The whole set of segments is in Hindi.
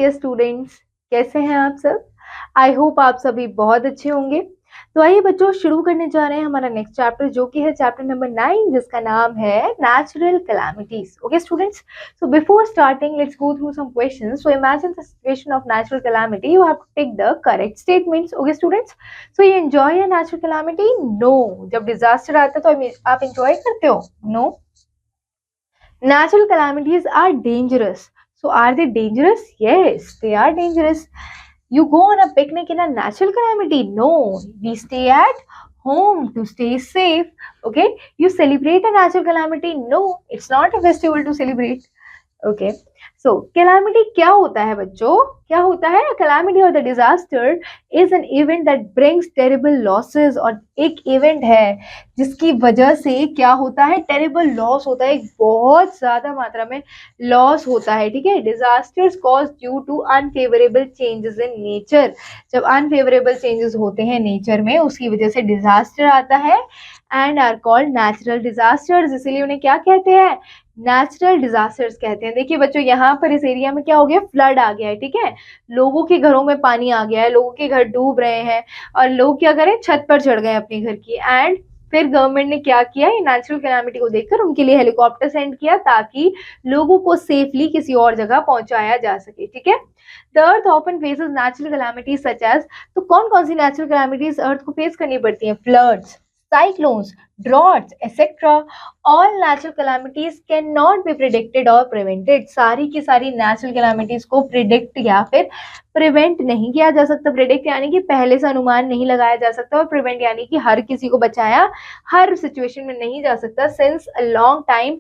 डियर स्टूडेंट्स, कैसे हैं आप सब। आई होप आप सभी बहुत अच्छे होंगे। तो आइए बच्चों, शुरू करने जा रहे हैं हमारा नेक्स्ट चैप्टर, जो कि है चैप्टर नंबर 9, जिसका नाम है natural calamities. Okay students, so before starting let's go through some questions. So imagine the situation of natural calamity, you have to take the correct statements. Okay students, so you enjoy a natural calamity? No. जब डिजास्टर आता है तो आप एंजॉय करते हो? No. Natural calamities are dangerous. So are they dangerous? Yes, they are dangerous. You go on a picnic in a natural calamity? No, we stay at home to stay safe. Okay, you celebrate a natural calamity? No, it's not a festival to celebrate. Okay, so calamity क्या होता है बच्चों? क्या होता है? कैलामिटी और the disaster is an event that brings terrible losses. और एक इवेंट है जिसकी वजह से क्या होता है? टेरिबल लॉस होता है, एक बहुत ज्यादा मात्रा में लॉस होता है। ठीक है, disasters cause due to unfavourable changes in nature. जब अनफेवरेबल चेंजेस होते हैं नेचर में, उसकी वजह से डिजास्टर आता है and are called natural disasters. इसीलिए उन्हें क्या कहते हैं? नेचुरल डिजास्टर्स कहते हैं। देखिए बच्चों, यहाँ पर इस एरिया में क्या हो गया? फ्लड आ गया है। ठीक है, लोगों के घरों में पानी आ गया है, लोगों के घर डूब रहे हैं और लोग क्या करें? छत पर चढ़ गए अपने घर की। एंड फिर गवर्नमेंट ने क्या किया? ये नेचुरल कैलामिटी को देखकर उनके लिए हेलीकॉप्टर सेंड किया ताकि लोगों को सेफली किसी और जगह पहुंचाया जा सके। ठीक है, the earth often faces natural calamities such as. तो कौन कौन सी नेचुरल कैलामिटीज अर्थ को फेस करनी पड़ती है? Floods, cyclones, droughts, etc. All natural calamities cannot be predicted or prevented. सारी की सारी नेचुरल कैलामिटीज को प्रिडिक्ट या फिर प्रिवेंट नहीं किया जा सकता। प्रिडिक्ट यानी कि पहले से अनुमान नहीं लगाया जा सकता, और प्रिवेंट यानी कि हर किसी को बचाया हर सिचुएशन में नहीं जा सकता। Since a long time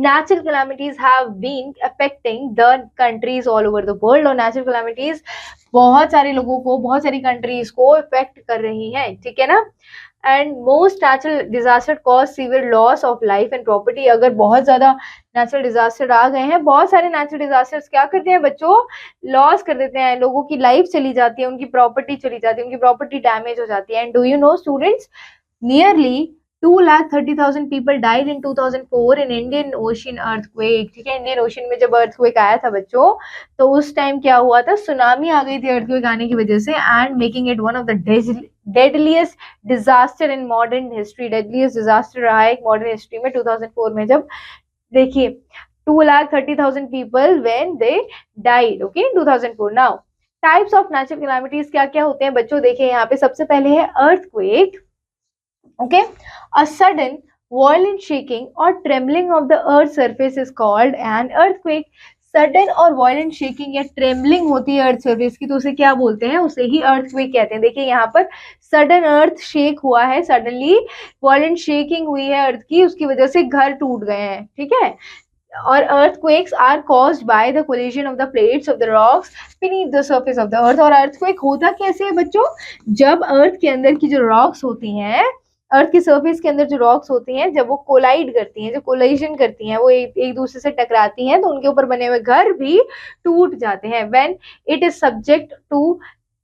natural calamities have been affecting the countries all over the world. और नेचुरल कैलामिटीज बहुत सारे लोगों को, बहुत सारी कंट्रीज को इफेक्ट कर रही हैं। ठीक है ना, and most natural disaster cause severe loss of life and property. अगर बहुत ज्यादा नेचुरल डिजास्टर आ गए हैं, बहुत सारे नेचुरल डिजास्टर्स क्या करते हैं बच्चों? लॉस कर देते हैं, लोगों की लाइफ चली जाती है, उनकी प्रॉपर्टी चली जाती है, उनकी प्रॉपर्टी डैमेज हो जाती है। And do you know students, nearly 2,30,000 people died in 2004 in Indian ocean earthquake. ठीक है, इंडियन ओशन में जब अर्थक्वेक आया था बच्चों, तो उस टाइम क्या हुआ था? सुनामी आ गई थी अर्थक्वेक आने की वजह से, and making it one of the deadliest disaster in modern history. Deadliest disaster रहा है एक मॉडर्न हिस्ट्री में 2004 में, जब देखिए 2,30,000 people when they died. Okay, 2004। Now types of natural calamities क्या क्या होते हैं बच्चों? देखिए यहाँ पे सबसे पहले है earthquake. Okay, a sudden violent shaking or trembling of the earth surface is called an earthquake. Sudden और वायलेंट शेकिंग या ट्रेमलिंग होती है अर्थ सर्फेस की, तो उसे क्या बोलते हैं? उसे ही अर्थक्वेक कहते हैं। देखिए यहाँ पर सडन अर्थ शेक हुआ है, सडनली वायलेंट शेकिंग हुई है अर्थ की, उसकी वजह से घर टूट गए हैं। ठीक है, और earthquakes are caused by the collision of the plates of the rocks beneath the surface of the earth. और earthquake होता कैसे है बच्चों? जब अर्थ के अंदर की जो रॉक्स होती हैं, अर्थ की सरफेस के अंदर जो रॉक्स होती हैं, जब वो कोलाइड करती हैं, जो कोलिजन करती हैं, वो एक दूसरे से टकराती हैं, तो उनके ऊपर बने हुए घर भी टूट जाते हैं। When it is subject to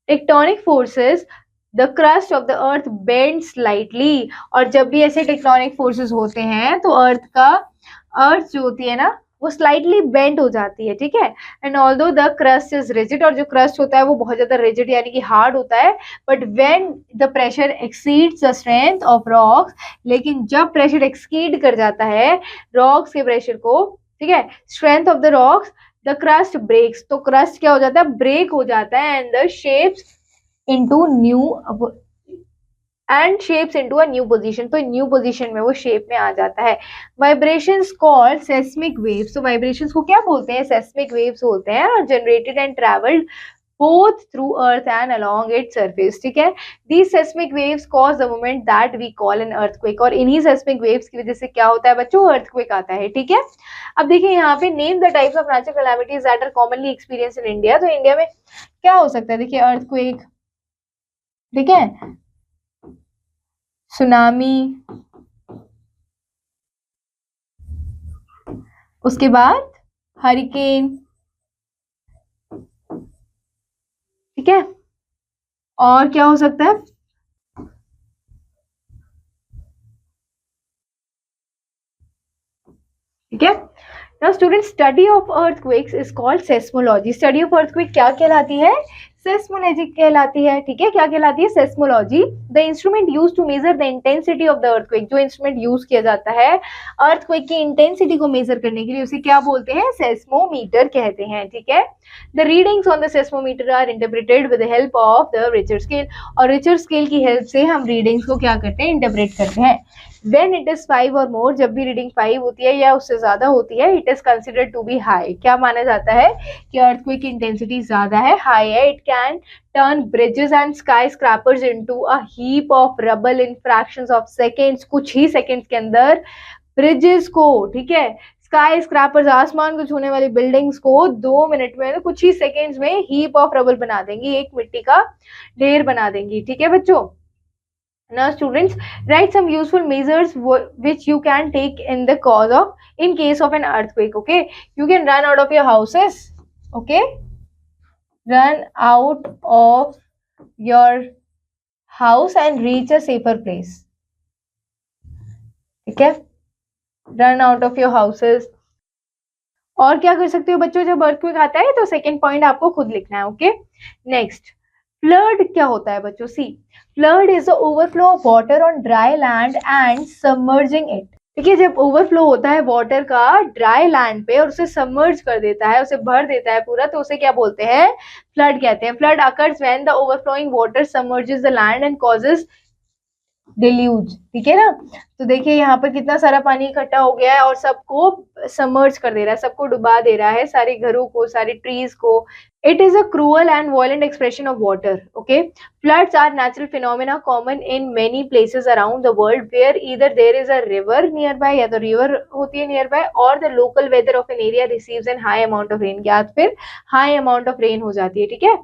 tectonic forces the crust of the earth bend slightly. और जब भी ऐसे टेक्टोनिक फोर्सेस होते हैं तो अर्थ जो होती है ना, वो स्लाइटली बेंड हो जाती है। ठीक है, and although the crust is rigid, और जो क्रस्ट होता है वो बहुत ज्यादा रिजिड यानी कि हार्ड होता है, but when the pressure exceeds the strength of rocks, लेकिन जब प्रेशर एक्सीड कर जाता है रॉक्स के प्रेशर को, ठीक है, strength of the rocks, the crust breaks, तो क्रस्ट क्या हो जाता है? ब्रेक हो जाता है, and the shapes into a new position. तो न्यू पोजीशन में वो शेप में आ जाता है। Vibrations called seismic waves. तो वाइब्रेशंस को क्या बोलते हैं? सेस्मिक वेव्स बोलते हैं, और generated and travelled both through earth and along its surface. ठीक है, these seismic waves cause the movement that we call an earthquake. और इन्हीं seismic waves की वजह से क्या होता है बच्चों? earthquake आता है। ठीक है, अब देखिए यहाँ पे name the types of natural calamities that are commonly experienced in India. तो इंडिया में क्या हो सकता है? देखिए earthquake, ठीक है, सुनामी, उसके बाद हरिकेन, ठीक है, और क्या हो सकता है? ठीक है, now student, study of earthquakes is called seismology. Study of earthquake क्या कहलाती है? सेस्मोलॉजी कहलाती है। ठीक है, क्या कहलाती है? Seismology. The instrument use to measure the intensity of the earthquake, जो इंस्ट्रूमेंट यूज किया जाता है अर्थक्वेक की इंटेंसिटी को मेजर करने के लिए, उसे क्या बोलते हैं? सेस्मोमीटर कहते हैं। ठीक है, the readings on the seismometer are interpreted with the help of the Richter scale, और रिचर स्केल की हेल्प से हम रीडिंग्स को क्या करते हैं? इंटरप्रेट करते हैं। When it is 5 और more, जब भी रीडिंग 5 होती है या उससे ज्यादा होती है, it is considered to be high. क्या माना जाता है? कि अर्थक्वेक की इंटेंसिटी ज्यादा है, हाई है। It can turn bridges and skyscrapers into a heap of rubble in fractions of seconds. कुछ ही सेकेंड्स के अंदर ब्रिजेस को, ठीक है, स्काई स्क्रैपर्स, आसमान को छूने वाली बिल्डिंग्स को 2 मिनट में, कुछ ही सेकेंड्स में हीप ऑफ रबल बना देंगी, एक मिट्टी का ढेर बना देंगी। ठीक है बच्चों। Now students, write some useful measures which you can take in the in case of an earthquake. Okay, you can run out of your houses. Okay, run out of your house and reach a safer place. ठीक है, run out of your houses. और क्या कर सकते हो बच्चों जब अर्थक्वेक आता है? तो सेकेंड पॉइंट आपको खुद लिखना है। ओके, नेक्स्ट, फ्लड क्या होता है बच्चों? See, flood is the overflow of water on dry land and submerging it. देखिए, जब ओवरफ्लो होता है वाटर का ड्राई लैंड पे और उसे सबमर्ज कर देता है, उसे भर देता है पूरा, तो उसे क्या बोलते हैं? फ्लड कहते हैं। Flood occurs when the overflowing water submerges the land and causes deluge. ठीक है ना, तो देखिए यहाँ पर कितना सारा पानी इकट्ठा हो गया है और सबको सबमर्ज कर दे रहा है, सबको डुबा दे रहा है, सारे घरों को, सारी ट्रीज को। It is a cruel and violent expression of water. Okay, floods are natural phenomena common in many places around the world where either there is a river nearby, या तो river होती है nearby, or the local weather of an area receives a high amount of rain, या फिर high amount of rain हो जाती है। ठीक है,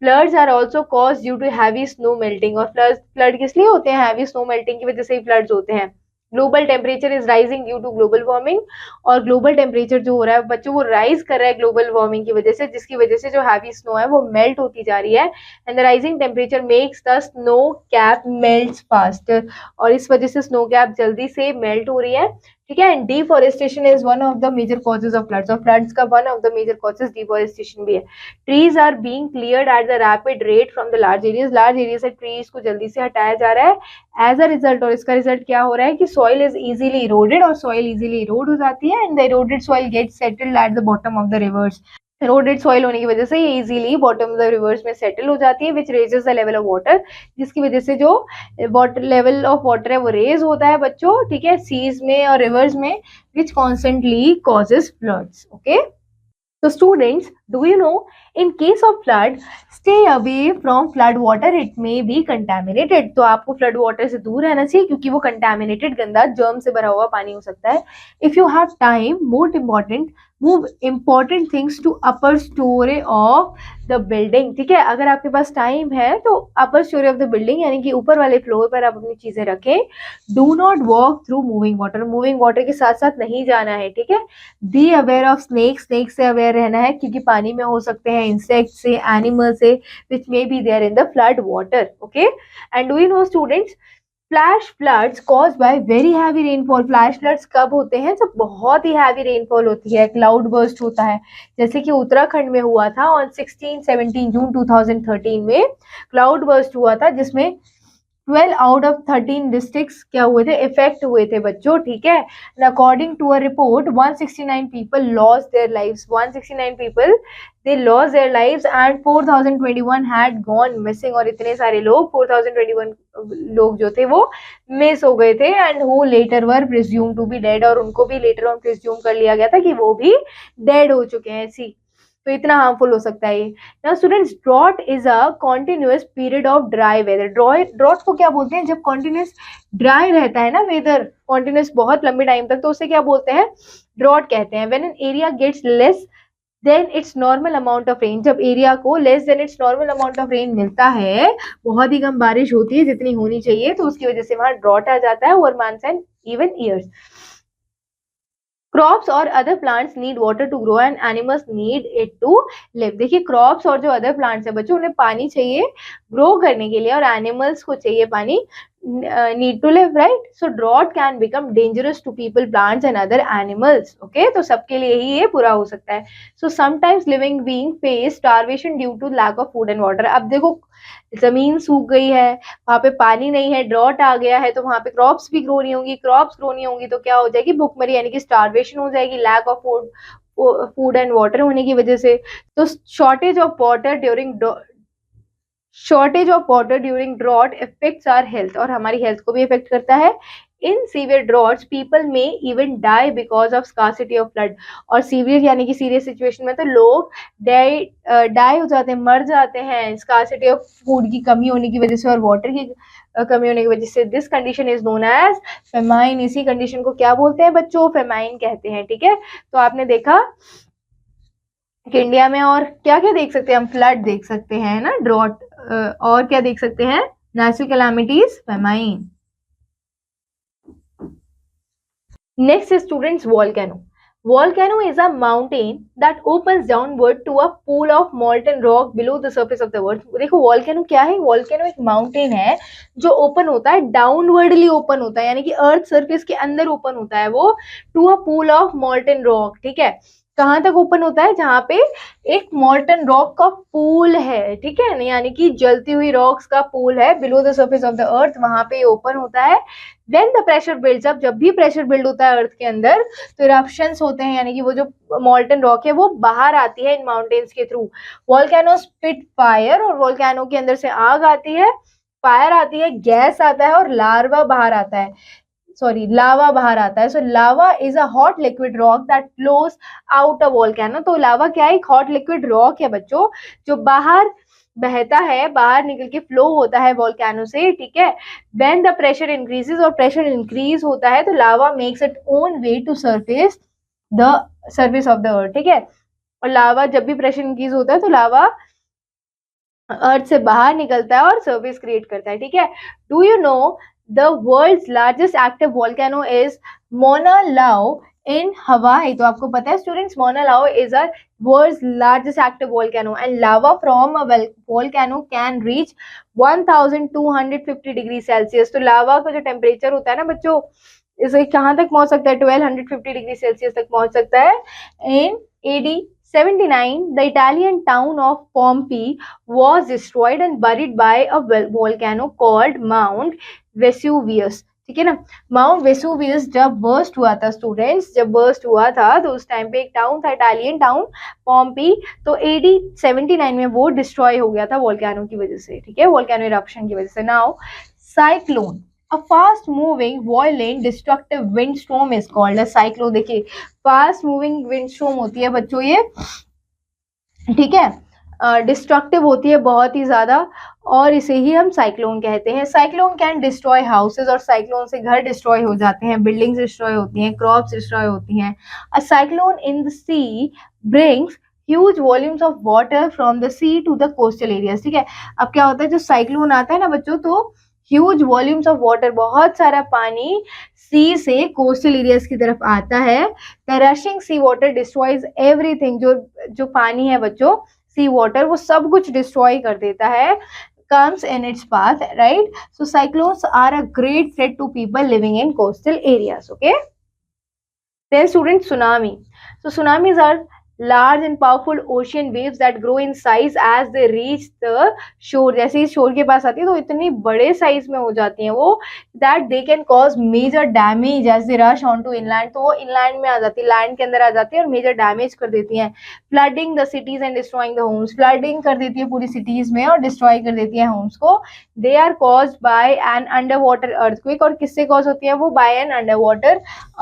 floods are also caused due to heavy snow melting, और flood किस लिए होते हैं? heavy snow melting की वजह से ही floods होते हैं। Global temperature is rising due to global warming, और ग्लोबल टेम्परेचर जो हो रहा है बच्चों वो राइज कर रहा है ग्लोबल वार्मिंग की वजह से, जिसकी वजह से जो हैवी स्नो है वो मेल्ट होती जा रही है। And the rising temperature makes the snow cap melts faster, और इस वजह से स्नो कैप जल्दी से मेल्ट हो रही है। ठीक है, and deforestation is one of the major causes of floods, और फ्लड्स का one of the major causes deforestation भी है। Trees are being cleared at the rapid rate from the large area से ट्रीज को जल्दी से हटाया जा रहा है एज अ रिजल्ट, और इसका रिजल्ट क्या हो रहा है कि सॉइल इज इजीली इरोडेड, और सॉइल इजीली इरोड हो जाती है and the eroded soil gets settled at the bottom of the rivers. Eroded soil होने की वजह से ये easily bottom of the rivers में सेटल हो जाती है, which raises the level of water, जिसकी वजह से जो वाटर लेवल ऑफ वाटर है वो रेज होता है बच्चों। ठीक है, सीज में और रिवर्स में, which constantly causes floods. Okay, so students, do you know, in case of flood, stay away from flood water, it may be contaminated। तो आपको फ्लड वाटर से दूर रहना चाहिए क्योंकि वो कंटेमिनेटेड, गंदा, जर्म से भरा हुआ पानी हो सकता है। If you have time, most important, move important things to upper storey of the building. ठीक है, अगर आपके पास टाइम है तो upper storey of the building यानी कि ऊपर वाले फ्लोर पर आप अपनी चीजें रखें। Do not walk through moving water, moving water के साथ साथ नहीं जाना है। ठीक है, be aware of snake, snake से अवेयर रहना है क्योंकि पानी में हो सकते हैं इंसेक्ट से, एनिमल से, which may be there in the flood water. Okay, and do you know students, flash floods cause by very heavy rainfall. Flash floods कब होते हैं? जब बहुत ही हैवी रेनफॉल होती है, क्लाउड बर्स्ट होता है, जैसे कि उत्तराखंड में हुआ था ऑन 16-17 जून 2013 में क्लाउड बर्स्ट हुआ था, जिसमें 12 आउट ऑफ 13 डिस्ट्रिक्ट्स क्या हुए थे? इफेक्ट हुए थे बच्चों। ठीक है, according to a report 169 people lost their lives, 169 people they lost their lives and 4021 had gone missing, और इतने सारे लोग 4021 लोग जो थे वो मिस हो गए थे and who later were presumed to be dead, और उनको भी लेटर ऑन प्रिज्यूम कर लिया गया था कि वो भी डेड हो चुके हैं। सी, तो इतना हार्मफुल हो सकता है ये। Now students, drought is a continuous period of dry weather. Drought को क्या बोलते हैं? जब कॉन्टिन्यूअस ड्राई रहता है ना वेदर, कॉन्टिन्यूअस बहुत लंबे टाइम तक, तो उसे क्या बोलते हैं? ड्रॉट कहते हैं। When an area gets less than its normal amount of rain, जब एरिया को less than its normal amount of rain मिलता है, बहुत ही कम बारिश होती है जितनी होनी चाहिए, तो उसकी वजह से वहां ड्रॉट आ जाता है over months and even years. Crops और other plants need water to grow and animals need it to live. देखिए, क्रॉप्स और जो अदर प्लांट्स है बच्चों, उन्हें पानी चाहिए ग्रो करने के लिए और एनिमल्स को चाहिए पानी need to live, right? So drought can become dangerous to people, plants and other animals. Okay, तो सबके लिए ही ये बुरा हो सकता है. So sometimes living being face starvation due to lack of food and water. अब देखो जमीन सूख गई है, वहां पे पानी नहीं है, ड्रॉट आ गया है, तो वहां पे क्रॉप्स भी ग्रो नहीं होंगी, क्रॉप्स ग्रो नहीं होंगी तो क्या हो जाएगी, भुखमरी यानी कि स्टारवेशन हो जाएगी, lack of food and water होने की वजह से. तो shortage of water during drought effects our health, और हमारी हेल्थ को भी इफेक्ट करता है. इन सीवियर ड्रॉट्स पीपल में even die because of scarcity of flood. और सीवियर यानी कि सीरियस सिचुएशन में तो लोग डाई हो जाते हैं, मर जाते हैं, स्कार्सिटी ऑफ फूड की कमी होने की वजह से और वाटर की कमी होने की वजह से. This condition is known as famine. इसी कंडीशन को क्या बोलते हैं बच्चों, फेमाइन कहते हैं. ठीक है, तो आपने देखा कि इंडिया में और क्या क्या देख सकते हैं हम, फ्लड देख सकते हैं ना, ड्रॉट, और क्या देख सकते हैं, natural calamities, famine. Next students, volcano. Volcano is a mountain that opens downward to a pool of molten rock below the surface of the earth. देखो volcano क्या है, volcano एक mountain है जो open होता है, downwardly open होता है, यानी कि earth surface के अंदर open होता है वो, to a pool of molten rock. ठीक है, कहाँ तक ओपन होता है, जहाँ पे एक मॉल्टन रॉक का पूल है. ठीक है, यानी कि जलती हुई रॉक्स का पूल है below the surface of the earth, वहां पे ओपन होता है. Then the pressure builds up. जब भी प्रेशर बिल्ड होता है अर्थ के अंदर तो इरप्शंस होते हैं, यानी कि वो जो मॉल्टन रॉक है वो बाहर आती है इन माउंटेन्स के थ्रू. वोल्केनो स्पिट फायर, और वोल्केनो के अंदर से आग आती है, फायर आती है, गैस आता है और लावा बाहर आता है. So lava is a hot liquid rock that flows out a volcano. तो लावा क्या है, एक हॉट लिक्विड रॉक है बच्चों जो बाहर बहता है, बाहर निकल के फ्लो होता है वोल्केनो से. ठीक है, व्हेन द प्रेशर इंक्रीजेस, और प्रेशर इंक्रीज होता है तो lava makes it own way to surface of the earth. ठीक है, और लावा जब भी प्रेशर इंक्रीज होता है तो लावा अर्थ से बाहर निकलता है और सरफेस क्रिएट करता है. ठीक है, do you no the world's largest active volcano is Mauna Loa in Hawaii. तो आपको पता है students, Mauna Loa is a world's largest active volcano and lava from a volcano can reach 1250 degree Celsius. तो लावा का जो टेम्परेचर होता है ना बच्चों, इसे कहाँ तक पहुंच सकता है, 1250 डिग्री सेल्सियस तक पहुंच सकता है. इन AD 79, the Italian town of Pompeii was destroyed and buried by a volcano called Mount Vesuvius. ठीक है ना, माउंट वेसुवियस जब बर्स्ट हुआ था स्टूडेंट्स, जब बर्स्ट हुआ था तो उस टाइम पे एक टाउन था, इटालियन टाउन पॉम्पी, तो AD 79 में वो डिस्ट्रॉय हो गया था वोल्केनो की वजह से. ठीक है, वोल्केनो इरप्शन की वजह से. Now cyclone, a fast moving violent destructive windstorm is called a cyclone. देखिए फास्ट मूविंग windstorm होती है बच्चों ये, ठीक है, डिस्ट्रक्टिव होती है बहुत ही ज्यादा, और इसे ही हम साइक्लोन कहते हैं. साइक्लोन कैन डिस्ट्रॉय हाउसेज, और साइक्लोन से घर डिस्ट्रॉय हो जाते हैं, बिल्डिंग्स डिस्ट्रॉय होती हैं, क्रॉप्स डिस्ट्रॉय होती हैं. A cyclone in the sea brings huge volumes of water from the sea to the coastal areas. ठीक है, अब क्या होता है, जो साइक्लोन आता है ना बच्चों, तो ह्यूज वॉल्यूम्स ऑफ वाटर, बहुत सारा पानी सी से कोस्टल एरियाज की तरफ आता है. The rushing sea water destroys everything. जो पानी है बच्चों, सी वाटर, वो सब कुछ डिस्ट्रॉय कर देता है, comes in its path, right? So cyclones are a great threat to people living in coastal areas. Okay, then students, tsunami. So tsunamis are large and powerful ocean waves that grow in size as they reach the shore. जैसे ही शोर के पास आती है तो इतनी बड़े साइज में हो जाती हैं वो, that they can cause major damage as they rush onto inland. तो वो inland में आ जाती है, लैंड के अंदर आ जाती है और मेजर डैमेज कर देती हैं. flooding the cities and destroying the homes. flooding कर देती है पूरी cities में और destroy कर देती है homes को. they are caused by an underwater earthquake. और किससे cause होती है वो, by an underwater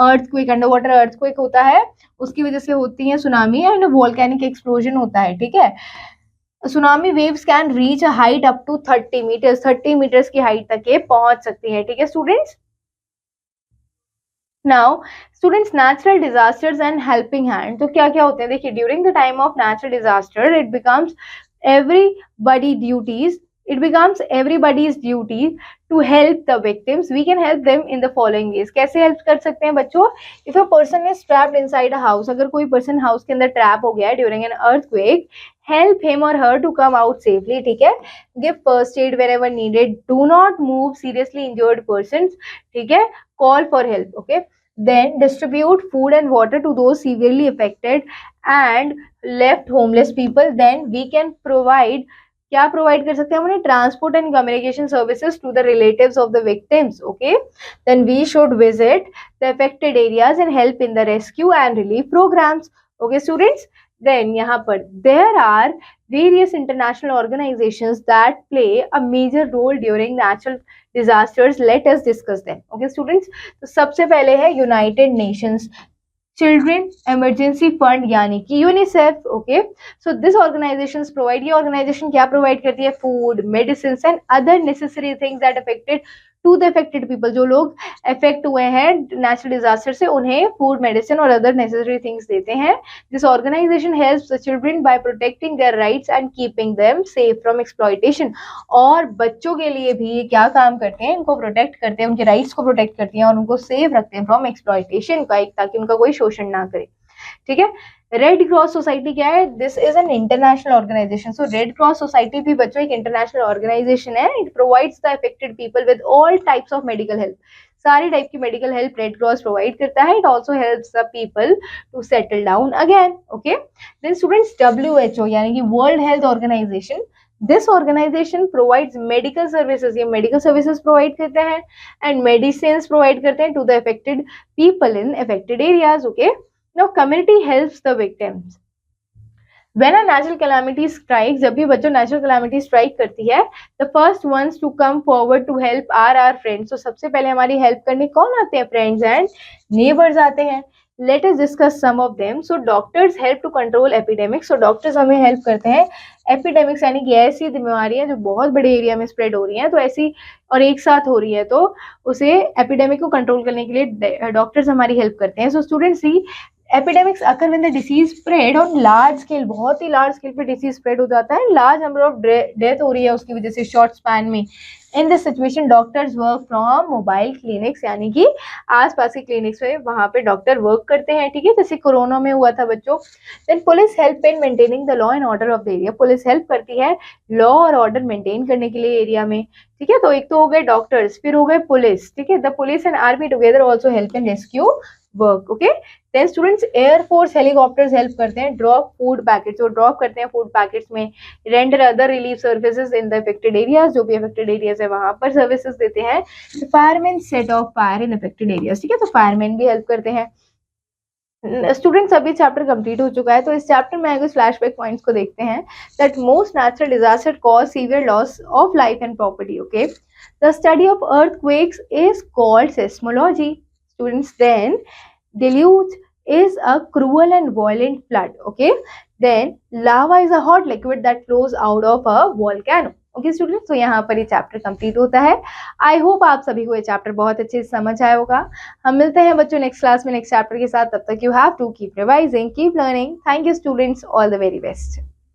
earthquake. underwater earthquake होता है, उसकी वजह से होती है सुनामी, एंड वोल्केनिक एक्सप्लोजन होता है. ठीक है, tsunami waves can reach a height up to 30 metres. 30 metres की हाइट तक ये पहुंच सकती है. ठीक है students. Now students, natural disasters and helping hand. तो क्या क्या होते हैं, देखिए during the time of natural disaster it becomes everybody duties it becomes everybody's duty to help the victims. We can help them in the following ways. कैसे help कर सकते हैं बच्चों? If a person is trapped inside a house, अगर कोई person house के अंदर trap हो गया है during an earthquake, help him or her to come out safely. ठीक है, give first aid whenever needed, do not move seriously injured persons. ठीक है, call for help. Okay, then distribute food and water to those severely affected and left homeless people. Then we can provide, क्या प्रोवाइड कर सकते हैं हम उन्हें? Transport and communication services to the relatives of the victims. Okay, then we should visit the affected areas and help in the rescue and relief programmes. Okay students, then यहाँ पर there are various international organisations that play a major role during natural disasters. Let us discuss them. Okay students, तो सबसे पहले है United Nations Children Emergency Fund यानी कि UNICEF. Okay, so this organisations provide, ये ऑर्गेनाइजेशन क्या प्रोवाइड करती है? Food, medicine and other necessary things that affected to the affected people. जो लोग अफेक्ट हुए हैं नेचुरल डिजास्टर से, उन्हें फूड, मेडिसिन और अदर नेसेसरी थिंग्स देते हैं. This organisation helps the children by protecting their rights and keeping them safe from exploitation. और बच्चों के लिए भी ये क्या काम करते हैं? इनको प्रोटेक्ट करते हैं, उनके राइट्स को प्रोटेक्ट करती हैं और उनको सेफ रखते हैं फ्रॉम एक्सप्लॉयटेशन का, ताकि उनका कोई शोषण ना करे. ठीक है, रेड क्रॉस सोसाइटी क्या है? This is an international organisation. So Red Cross Society भी बच्चों एक इंटरनेशनल ऑर्गेनाइजेशन है. It provides the affected people with all types of medical help. सारी टाइप की medical help Red Cross provide करता है. It also helps the people to settle down again. Okay, then students, WHO यानी कि World Health Organization, this organisation provides medical services. ये मेडिकल सर्विसेज प्रोवाइड करते हैं एंड मेडिसिन प्रोवाइड करते हैं to the affected people in affected areas. Okay, now community helps the victims. When a natural calamity strikes, जब भी बच्चों natural calamity strike करती है, the first ones to come forward to help are our friends. So सबसे पहले हमारी help करने कौन आते हैं? Friends and neighbors आते हैं. Let us discuss some of them. So doctors help to control epidemics. So doctors हमें help करते हैं epidemics यानी कि ऐसी बीमारियां जो बहुत बड़े एरिया में स्प्रेड हो रही हैं, तो ऐसी और एक साथ हो रही है, तो उसे एपिडेमिक को कंट्रोल करने के लिए डॉक्टर्स हमारी हेल्प करते हैं. So students, see epidemics occur when the disease spread on large scale. बहुत ही large scale पे disease spread हो जाता है, large number of death हो रही है उसकी वजह से short span में. In this situation, doctors work from mobile clinics यानी कि आसपास के clinics में वहाँ पे डॉक्टर वर्क करते हैं. ठीक है, जैसे कोरोना में हुआ था बच्चों. Then police help in maintaining the law and order of the area. Police help करती है लॉ और ऑर्डर मेंटेन करने के लिए एरिया में. ठीक है, तो एक तो हो गए डॉक्टर्स, फिर हो गए पुलिस. ठीक है, the police and army together also help in rescue work. Okay, then students, air force helicopters help करते हैं ड्रॉप फूड पैकेट्स. वो ड्रॉप करते हैं फूड पैकेट्स में. Render other relief services in the affected areas. जो भी अफेक्टेड एरियाज है वहां पर सर्विसेज देते हैं. Fireman set of fire in affected areas. ठीक है, तो फायरमैन भी हेल्प करते हैं. स्टूडेंट्स, अभी चैप्टर कंप्लीट हो चुका है, तो इस चैप्टर में कुछ फ्लैशबैक पॉइंट्स को देखते हैं. That most natural disaster cause severe loss of life and property. Okay, the study of earthquakes is called seismology. Students, then deluge is a cruel and violent flood. Okay, then lava is a hot liquid that flows out of a volcano. Okay students, तो यहाँ पर ये चैप्टर कंप्लीट होता है. आई होप आप सभी को ये चैप्टर बहुत अच्छे से समझ आया होगा. हम मिलते हैं बच्चों नेक्स्ट क्लास में नेक्स्ट चैप्टर के साथ. तब तक you have to keep revising, keep learning. Thank you students, all the very best.